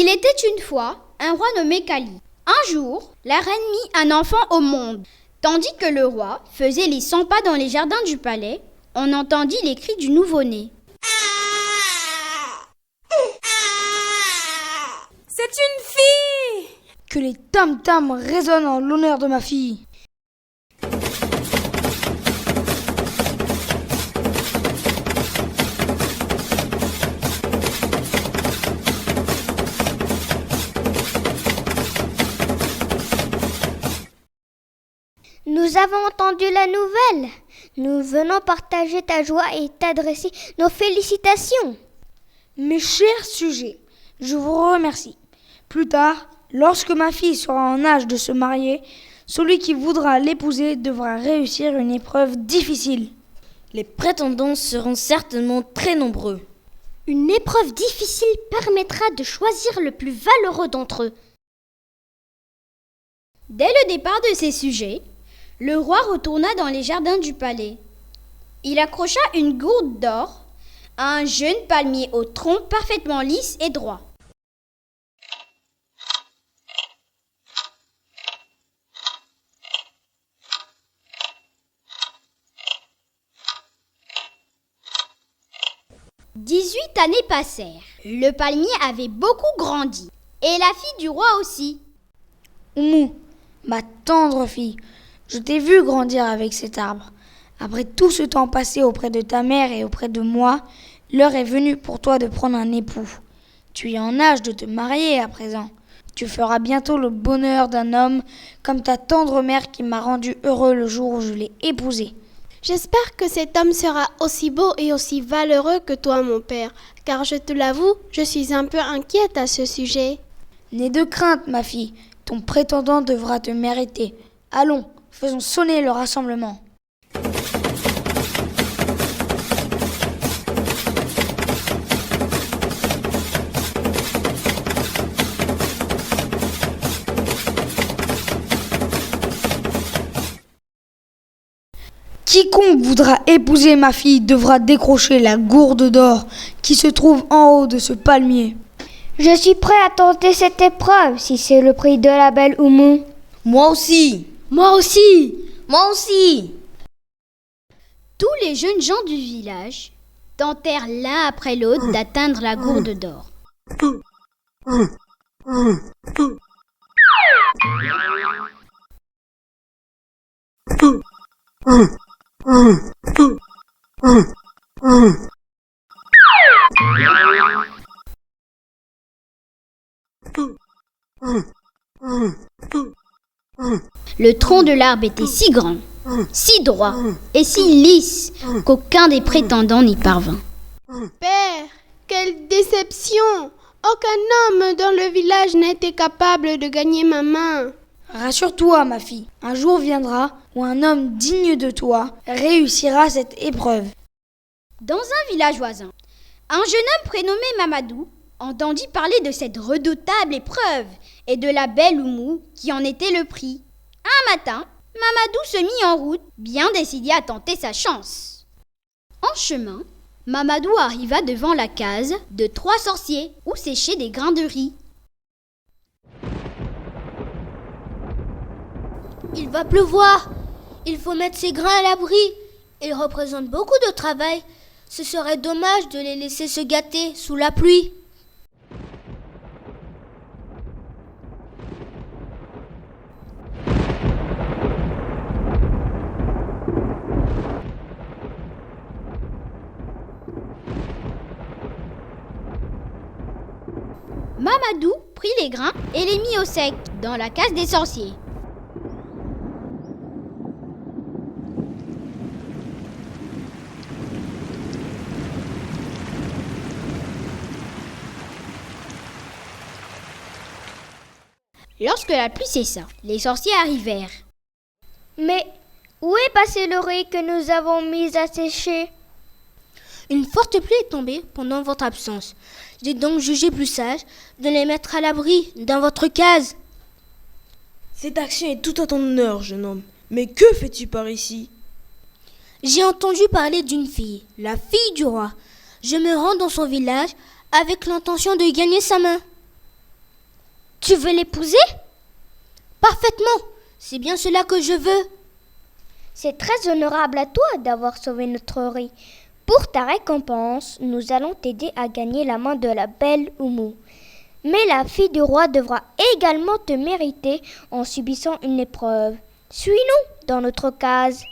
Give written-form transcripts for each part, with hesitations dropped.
Il était une fois un roi nommé Kali. Un jour, la reine mit un enfant au monde. Tandis que le roi faisait les 100 pas dans les jardins du palais, on entendit les cris du nouveau-né. C'est une fille! Que les tam-tams résonnent en l'honneur de ma fille. Nous avons entendu la nouvelle. Nous venons partager ta joie et t'adresser nos félicitations. Mes chers sujets, je vous remercie. Plus tard, lorsque ma fille sera en âge de se marier, celui qui voudra l'épouser devra réussir une épreuve difficile. Les prétendants seront certainement très nombreux. Une épreuve difficile permettra de choisir le plus valeureux d'entre eux. Dès le départ de ces sujets, le roi retourna dans les jardins du palais. Il accrocha une gourde d'or à un jeune palmier au tronc parfaitement lisse et droit. « 18 années passèrent. Le palmier avait beaucoup grandi, et la fille du roi aussi. Oumou, ma tendre fille, je t'ai vu grandir avec cet arbre. Après tout ce temps passé auprès de ta mère et auprès de moi, l'heure est venue pour toi de prendre un époux. Tu es en âge de te marier à présent. Tu feras bientôt le bonheur d'un homme comme ta tendre mère qui m'a rendu heureux le jour où je l'ai épousé. J'espère que cet homme sera aussi beau et aussi valeureux que toi, mon père, car je te l'avoue, je suis un peu inquiète à ce sujet. N'aie de crainte, ma fille, ton prétendant devra te mériter. Allons, faisons sonner le rassemblement. Quiconque voudra épouser ma fille devra décrocher la gourde d'or qui se trouve en haut de ce palmier. Je suis prêt à tenter cette épreuve si c'est le prix de la belle Oumou. Moi aussi! Moi aussi! Moi aussi! Tous les jeunes gens du village tentèrent l'un après l'autre d'atteindre la gourde d'or. Le tronc de l'arbre était si grand, si droit et si lisse qu'aucun des prétendants n'y parvint. Père, quelle déception! Aucun homme dans le village n'était capable de gagner ma main. Rassure-toi, ma fille, un jour viendra où un homme digne de toi réussira cette épreuve. Dans un village voisin, un jeune homme prénommé Mamadou entendit parler de cette redoutable épreuve et de la belle Oumou qui en était le prix. Un matin, Mamadou se mit en route, bien décidé à tenter sa chance. En chemin, Mamadou arriva devant la case de 3 sorciers où séchaient des grains de riz. Il va pleuvoir. Il faut mettre ces grains à l'abri. Ils représentent beaucoup de travail. Ce serait dommage de les laisser se gâter sous la pluie. Mamadou prit les grains et les mit au sec dans la case des sorciers. Lorsque la pluie cessa, les sorciers arrivèrent. Mais où est passé le riz que nous avons mis à sécher? Une forte pluie est tombée pendant votre absence. J'ai donc jugé plus sage de les mettre à l'abri dans votre case. Cette action est tout à ton honneur, jeune homme. Mais que fais-tu par ici? J'ai entendu parler d'une fille, la fille du roi. Je me rends dans son village avec l'intention de gagner sa main. Tu veux l'épouser? Parfaitement, c'est bien cela que je veux. C'est très honorable à toi d'avoir sauvé notre riz. Pour ta récompense, nous allons t'aider à gagner la main de la belle Oumou. Mais la fille du roi devra également te mériter en subissant une épreuve. Suis-nous dans notre case.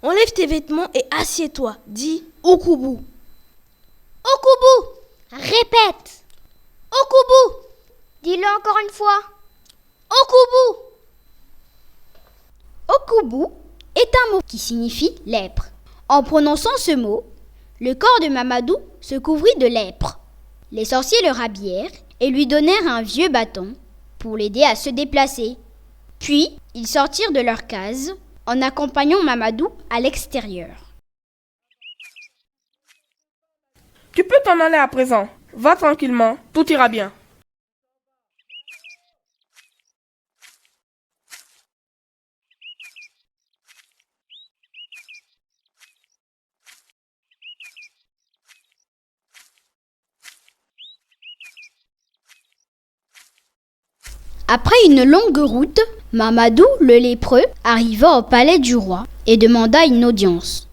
Enlève tes vêtements et assieds-toi. Dis Okubu. Okubu! Répète! Okubu! Dis-le encore une fois. Okubu! Okubu est un mot qui signifie lèpre. En prononçant ce mot, le corps de Mamadou se couvrit de lèpre. Les sorciers le rhabillèrent et lui donnèrent un vieux bâton pour l'aider à se déplacer. Puis, ils sortirent de leur case en accompagnant Mamadou à l'extérieur. Tu peux t'en aller à présent. Va tranquillement, tout ira bien. Après une longue route, Mamadou, le lépreux, arriva au palais du roi et demanda une audience.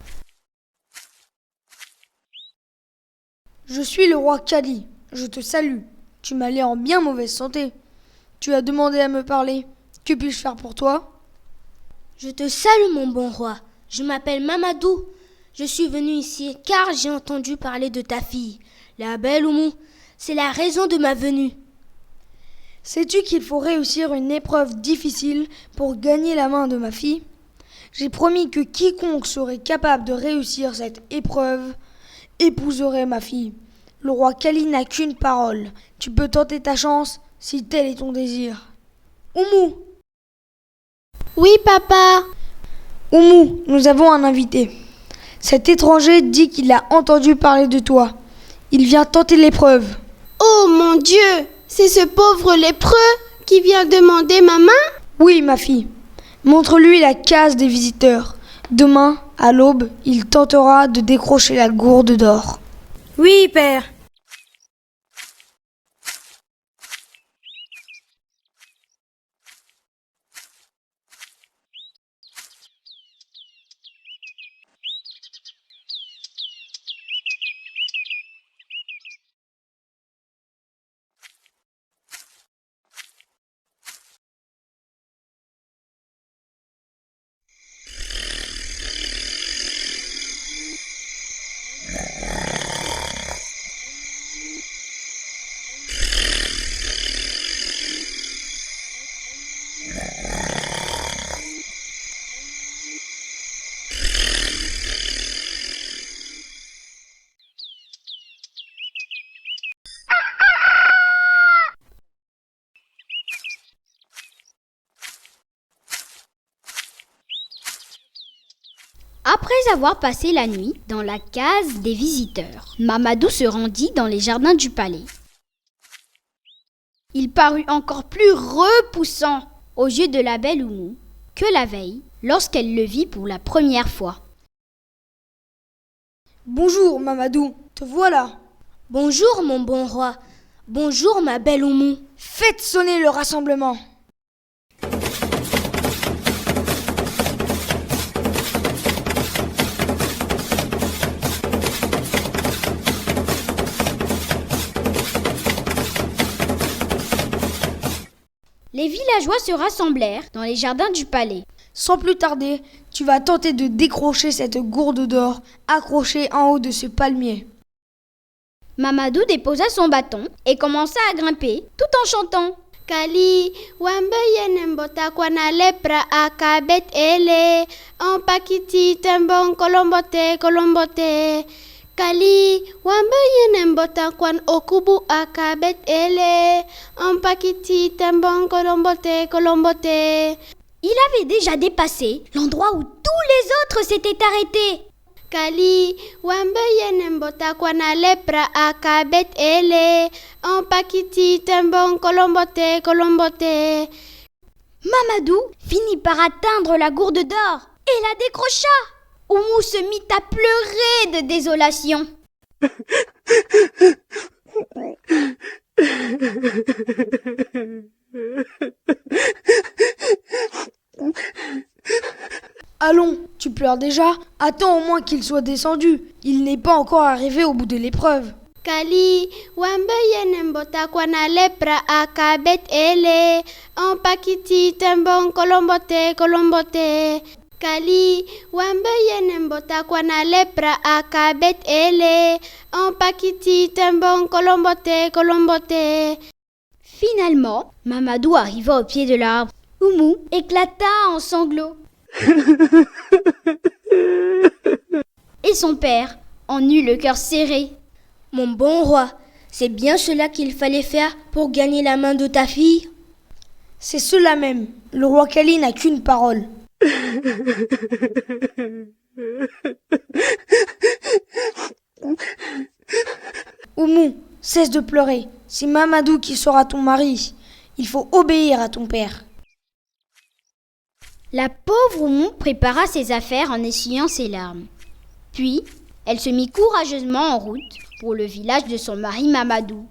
Je suis le roi Kali. Je te salue. Tu m'as l'air en bien mauvaise santé. Tu as demandé à me parler. Que puis-je faire pour toi? Je te salue, mon bon roi. Je m'appelle Mamadou. Je suis venu ici car j'ai entendu parler de ta fille, la belle Oumou. C'est la raison de ma venue. Sais-tu qu'il faut réussir une épreuve difficile pour gagner la main de ma fille? J'ai promis que quiconque serait capable de réussir cette épreuve épouserait ma fille. Le roi Kali n'a qu'une parole. Tu peux tenter ta chance si tel est ton désir. Oumou! Oui, papa. Oumou, nous avons un invité. Cet étranger dit qu'il a entendu parler de toi. Il vient tenter l'épreuve. Oh mon Dieu, c'est ce pauvre lépreux qui vient demander ma main? Oui, ma fille. Montre-lui la case des visiteurs. Demain, à l'aube, il tentera de décrocher la gourde d'or. Oui, père. Après avoir passé la nuit dans la case des visiteurs, Mamadou se rendit dans les jardins du palais. Il parut encore plus repoussant aux yeux de la belle Oumou que la veille, lorsqu'elle le vit pour la première fois. Bonjour, Mamadou, te voilà. Bonjour, mon bon roi. Bonjour, ma belle Oumou. Faites sonner le rassemblement. Les villageois se rassemblèrent dans les jardins du palais. Sans plus tarder, tu vas tenter de décrocher cette gourde d'or accrochée en haut de ce palmier. Mamadou déposa son bâton et commença à grimper tout en chantant. Kali, wambe mbota kwana lepra akabet ele, en pakiti tembon kolombote kolombote. Kali, wambe mbota kwan okubu akabet ele, en pakiti tembon kolombote kolombote. Il avait déjà dépassé l'endroit où tous les autres s'étaient arrêtés. Kali, wambe mbota kwana lepra akabet ele, en pakiti tembon kolombote kolombote. Mamadou finit par atteindre la gourde d'or et la décrocha. Oumou se mit à pleurer de désolation. Allons, tu pleures déjà? Attends au moins qu'il soit descendu. Il n'est pas encore arrivé au bout de l'épreuve. Kali, wambe mbota kwana lepra akabet ele, en pakiti tembon kolombote. Kali, wambe mbota kwana lepra akabet ele, en pakiti tembon kolombote. Finalement, Mamadou arriva au pied de l'arbre. Oumou éclata en sanglots. Et son père en eut le cœur serré. Mon bon roi, c'est bien cela qu'il fallait faire pour gagner la main de ta fille? C'est cela même. Le roi Kali n'a qu'une parole. Oumou, cesse de pleurer. C'est Mamadou qui sera ton mari. Il faut obéir à ton père. La pauvre Oumou prépara ses affaires en essuyant ses larmes. Puis, elle se mit courageusement en route pour le village de son mari Mamadou.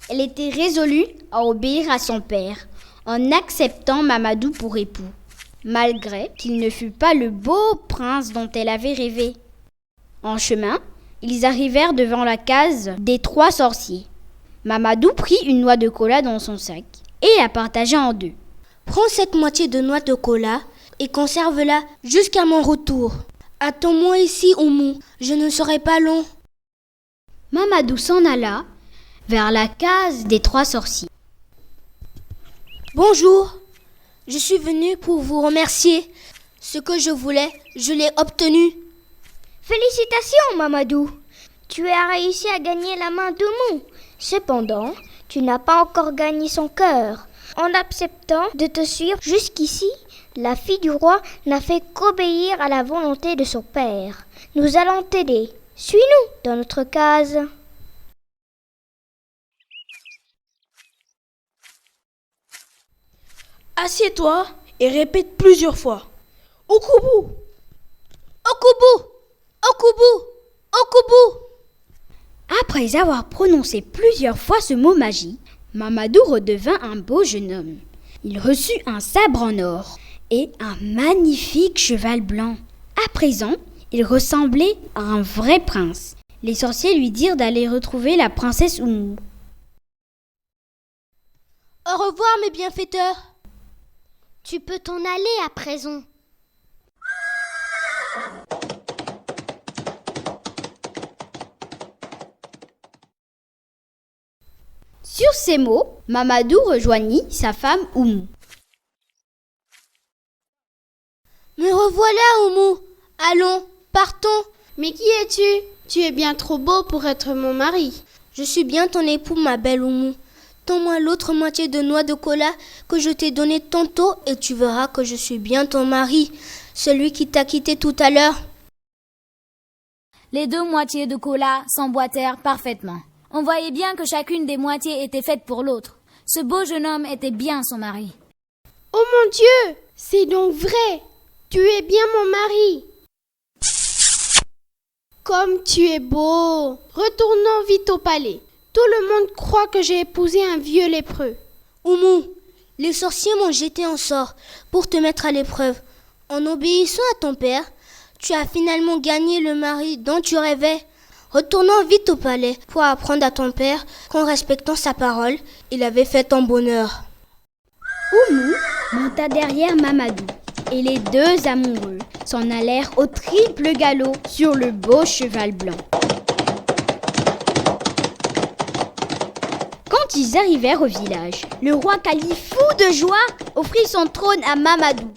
Elle était résolue à obéir à son père en acceptant Mamadou pour époux, malgré qu'il ne fût pas le beau prince dont elle avait rêvé. En chemin, ils arrivèrent devant la case des 3 sorciers. Mamadou prit une noix de cola dans son sac et la partagea en 2. Prends cette moitié de noix de cola et conserve-la jusqu'à mon retour. Attends-moi ici, Oumou, je ne serai pas long. Mamadou s'en alla vers la case des 3 sorciers. Bonjour, je suis venue pour vous remercier. Ce que je voulais, je l'ai obtenu. Félicitations, Mamadou. Tu as réussi à gagner la main d'Oumou. Cependant, tu n'as pas encore gagné son cœur. En acceptant de te suivre jusqu'ici, la fille du roi n'a fait qu'obéir à la volonté de son père. Nous allons t'aider. Suis-nous dans notre case. Assieds-toi et répète plusieurs fois. Okubu! Okubu! Okubu! Okubu! Après avoir prononcé plusieurs fois ce mot magique, Mamadou redevint un beau jeune homme. Il reçut un sabre en or et un magnifique cheval blanc. À présent, il ressemblait à un vrai prince. Les sorciers lui dirent d'aller retrouver la princesse Oumou. Au revoir, mes bienfaiteurs. Tu peux t'en aller à présent. Sur ces mots, Mamadou rejoignit sa femme Oumou. Me revoilà, Oumou. Allons, partons. Mais qui es-tu? Tu es bien trop beau pour être mon mari. Je suis bien ton époux, ma belle Oumou. Tends-moi l'autre moitié de noix de cola que je t'ai donnée tantôt et tu verras que je suis bien ton mari, celui qui t'a quitté tout à l'heure. Les 2 moitiés de cola s'emboîtèrent parfaitement. On voyait bien que chacune des moitiés était faite pour l'autre. Ce beau jeune homme était bien son mari. Oh mon Dieu, c'est donc vrai. Tu es bien mon mari. Comme tu es beau. Retournons vite au palais. Tout le monde croit que j'ai épousé un vieux lépreux. Oumou, les sorciers m'ont jeté en sort pour te mettre à l'épreuve. En obéissant à ton père, tu as finalement gagné le mari dont tu rêvais. Retournons vite au palais pour apprendre à ton père qu'en respectant sa parole, il avait fait ton bonheur. Oumou monta derrière Mamadou et les 2 amoureux s'en allèrent au triple galop sur le beau cheval blanc. Quand ils arrivèrent au village, le roi Kali, fou de joie, offrit son trône à Mamadou.